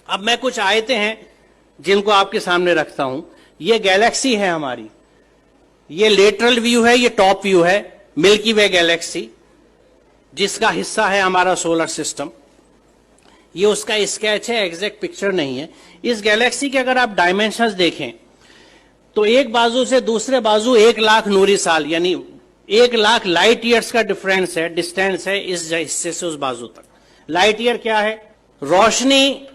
अब मैं कुछ आयतें हैं जिनको आपके सामने रखता हूं। ये गैलेक्सी है हमारी, ये लेटरल व्यू है, ये टॉप व्यू है मिल्की वे गैलेक्सी, जिसका हिस्सा है हमारा सोलर सिस्टम। ये उसका स्केच है, एग्जैक्ट पिक्चर नहीं है। इस गैलेक्सी के अगर आप डायमेंशंस देखें तो एक बाजू से दूसरे बाजू 1,00,000 नूरी साल यानी 1,00,000 लाइट ईयर्स का डिफरेंस है, डिस्टेंस है इस हिस्से से उस बाजू तक। लाइट ईयर क्या है? रोशनी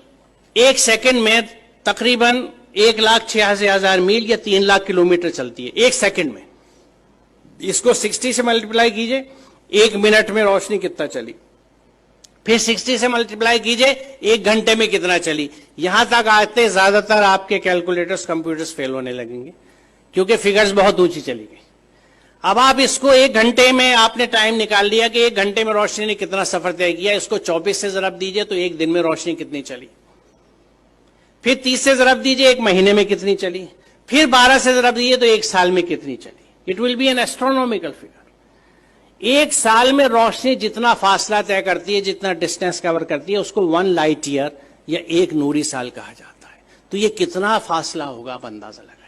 1 सेकंड में तकरीबन 1,86,000 मील या 3,00,000 किलोमीटर चलती है 1 सेकंड में। इसको 60 से मल्टीप्लाई कीजिए, 1 मिनट में रोशनी कितना चली, फिर 60 से मल्टीप्लाई कीजिए 1 घंटे में कितना चली। यहां तक आते ज्यादातर आपके कैलकुलेटर्स कंप्यूटर्स फेल होने लगेंगे क्योंकि फिगर्स बहुत ऊंची चली गई। अब आप इसको 1 घंटे में आपने टाइम निकाल लिया कि 1 घंटे में रोशनी ने कितना सफर तय किया, इसको 24 से जरब दीजिए तो 1 दिन में रोशनी कितनी चली, फिर 30 से जरब दीजिए 1 महीने में कितनी चली, फिर 12 से जरब दीजिए तो 1 साल में कितनी चली। It will be N astronomical figure. 1 साल में रोशनी जितना फासला तय करती है, जितना डिस्टेंस कवर करती है, उसको 1 लाइट ईयर या 1 नूरी साल कहा जाता है। तो ये कितना फासला होगा आप अंदाजा लगाइए।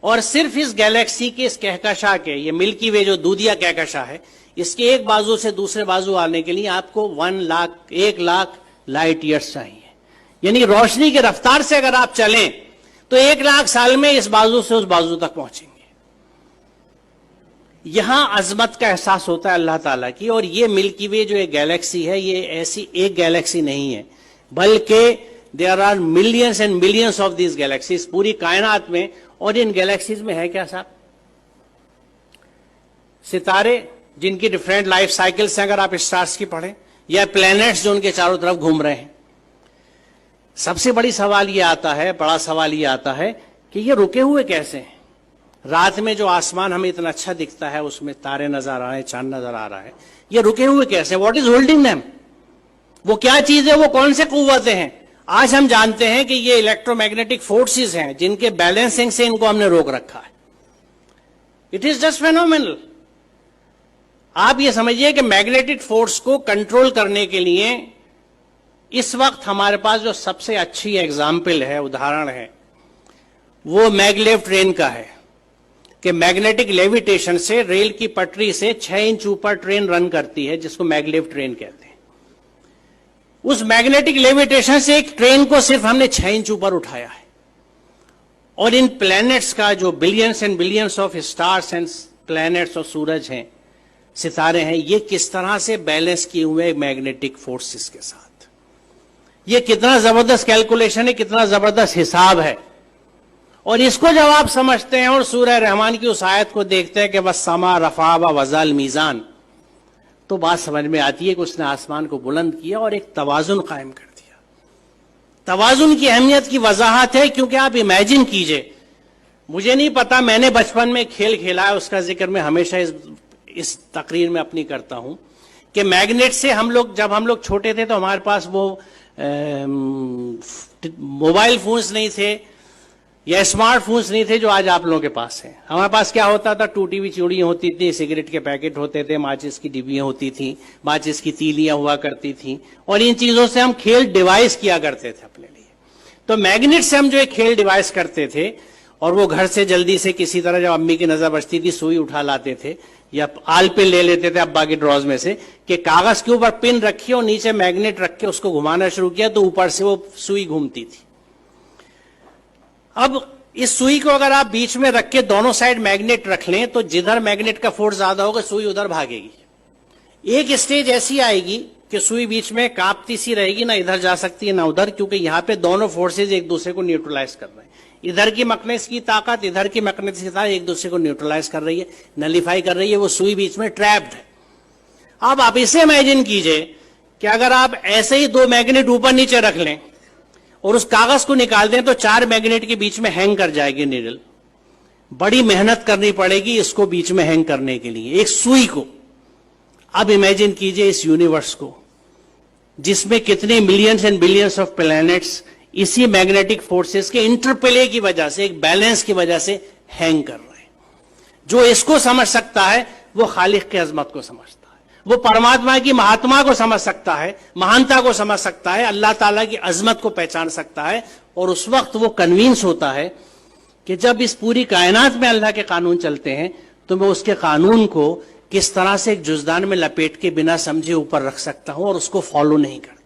और सिर्फ इस गैलेक्सी के इस कहकशां के, ये मिल्की वे जो दूधिया कहकशां है, इसके एक बाजू से दूसरे बाजू आने के लिए आपको 1,00,000 लाइट ईयर्स चाहिए। यानी रोशनी की रफ्तार से अगर आप चलें तो 1,00,000 साल में इस बाजू से उस बाजू तक पहुंचेंगे। यहां अजमत का एहसास होता है अल्लाह ताला की। और ये मिल्की वे जो एक गैलेक्सी है, ये ऐसी एक गैलेक्सी नहीं है, बल्कि there are millions and millions of these galaxies पूरी कायनात में। और इन गैलेक्सीज में है क्या साहब? सितारे जिनकी डिफरेंट लाइफ साइकिल्स हैं, अगर आप स्टार्स की पढ़ें, या प्लैनेट्स जो उनके चारों तरफ घूम रहे हैं। सबसे बड़ा सवाल ये आता है कि ये रुके हुए कैसे हैं? रात में जो आसमान हमें इतना अच्छा दिखता है, उसमें तारे नजर आ रहे हैं, चांद नजर आ रहा है, ये रुके हुए कैसे? What is holding them? वो क्या चीज है? वो कौन से कुव्वतें हैं? आज हम जानते हैं कि ये इलेक्ट्रोमैग्नेटिक फोर्सेस हैं जिनके बैलेंसिंग से इनको हमने रोक रखा है। It is just phenomenal. आप ये समझिए कि मैग्नेटिक फोर्स को कंट्रोल करने के लिए इस वक्त हमारे पास जो सबसे अच्छी एग्जाम्पल है, उदाहरण है, वो मैगलेव ट्रेन का है कि मैग्नेटिक लेविटेशन से रेल की पटरी से 6 इंच ऊपर ट्रेन रन करती है, जिसको मैगलेव ट्रेन कहते हैं। उस मैग्नेटिक लेविटेशन से एक ट्रेन को सिर्फ हमने 6 इंच ऊपर उठाया है। और इन प्लैनेट्स का जो billions and billions of stars and planets और सूरज हैं, सितारे हैं, ये किस तरह से बैलेंस किए हुए मैग्नेटिक फोर्सेस के साथ। ये कितना जबरदस्त कैलकुलेशन है, कितना जबरदस्त हिसाब है। और इसको जब आप समझते हैं और सूरह रहमान की उस आयत को देखते हैं कि बस समा रफा व वज़ल मीज़ान, तो बात समझ में आती है कि उसने आसमान को बुलंद किया और एक तवाजुन कायम कर दिया। तवाजुन की अहमियत की वजाहत है क्योंकि आप इमेजिन कीजिए, मुझे नहीं पता, मैंने बचपन में खेल खेला है, उसका जिक्र मैं हमेशा इस तकरीर में अपनी करता हूं कि मैग्नेट से जब हम लोग छोटे थे तो हमारे पास वो मोबाइल फोन्स नहीं थे या स्मार्टफोन्स नहीं थे जो आज आप लोगों के पास है। हमारे पास क्या होता था? टूटी हुई चूड़ियां होती थी, सिगरेट के पैकेट होते थे, माचिस की डिब्बियां होती थी, माचिस की तीलियां हुआ करती थी, और इन चीजों से हम खेल डिवाइस किया करते थे अपने लिए। तो मैग्नेट से हम जो एक खेल डिवाइस करते थे, और वो घर से जल्दी से किसी तरह जब अम्मी की नजर बचती थी सुई उठा लाते थे या आल पे ले लेते थे अब्बा के ड्रॉज में से कि कागज के ऊपर पिन रखी और नीचे मैग्नेट रख के उसको घुमाना शुरू किया तो ऊपर से वो सुई घूमती थी। अब इस सुई को अगर आप बीच में रख के दोनों साइड मैग्नेट रख लें तो जिधर मैग्नेट का फोर्स ज्यादा होगा सुई उधर भागेगी। एक स्टेज ऐसी आएगी कि सुई बीच में कांपती सी रहेगी, ना इधर जा सकती है ना उधर, क्योंकि यहां पे दोनों फोर्सेज एक दूसरे को न्यूट्रलाइज कर रहे हैं। इधर की मैग्नेटिक की ताकत, इधर की मैग्नेटिक की ताकत एक दूसरे को न्यूट्रलाइज कर रही है, नलीफाई कर रही है। वो सुई बीच में ट्रैप्ड है। अब आप इसे इमेजिन कीजिए कि अगर आप ऐसे ही 2 मैग्नेट ऊपर नीचे रख लें और उस कागज को निकाल दें तो 4 मैग्नेट के बीच में हैंग कर जाएगी नीडल। बड़ी मेहनत करनी पड़ेगी इसको बीच में हैंग करने के लिए, एक सुई को। अब इमेजिन कीजिए इस यूनिवर्स को जिसमें कितने millions and billions of planets इसी मैग्नेटिक फोर्सेस के इंटरप्ले की वजह से, एक बैलेंस की वजह से हैंग कर रहे हैं। जो इसको समझ सकता है वो खालिक की अजमत को समझता है। वो परमात्मा की महात्मा को समझ सकता है, महानता को समझ सकता है, अल्लाह ताला की अजमत को पहचान सकता है, और उस वक्त वो कन्विंस होता है कि जब इस पूरी कायनात में अल्लाह के कानून चलते हैं तो मैं उसके कानून को किस तरह से एक जुजदान में लपेट के बिना समझे ऊपर रख सकता हूं और उसको फॉलो नहीं करता।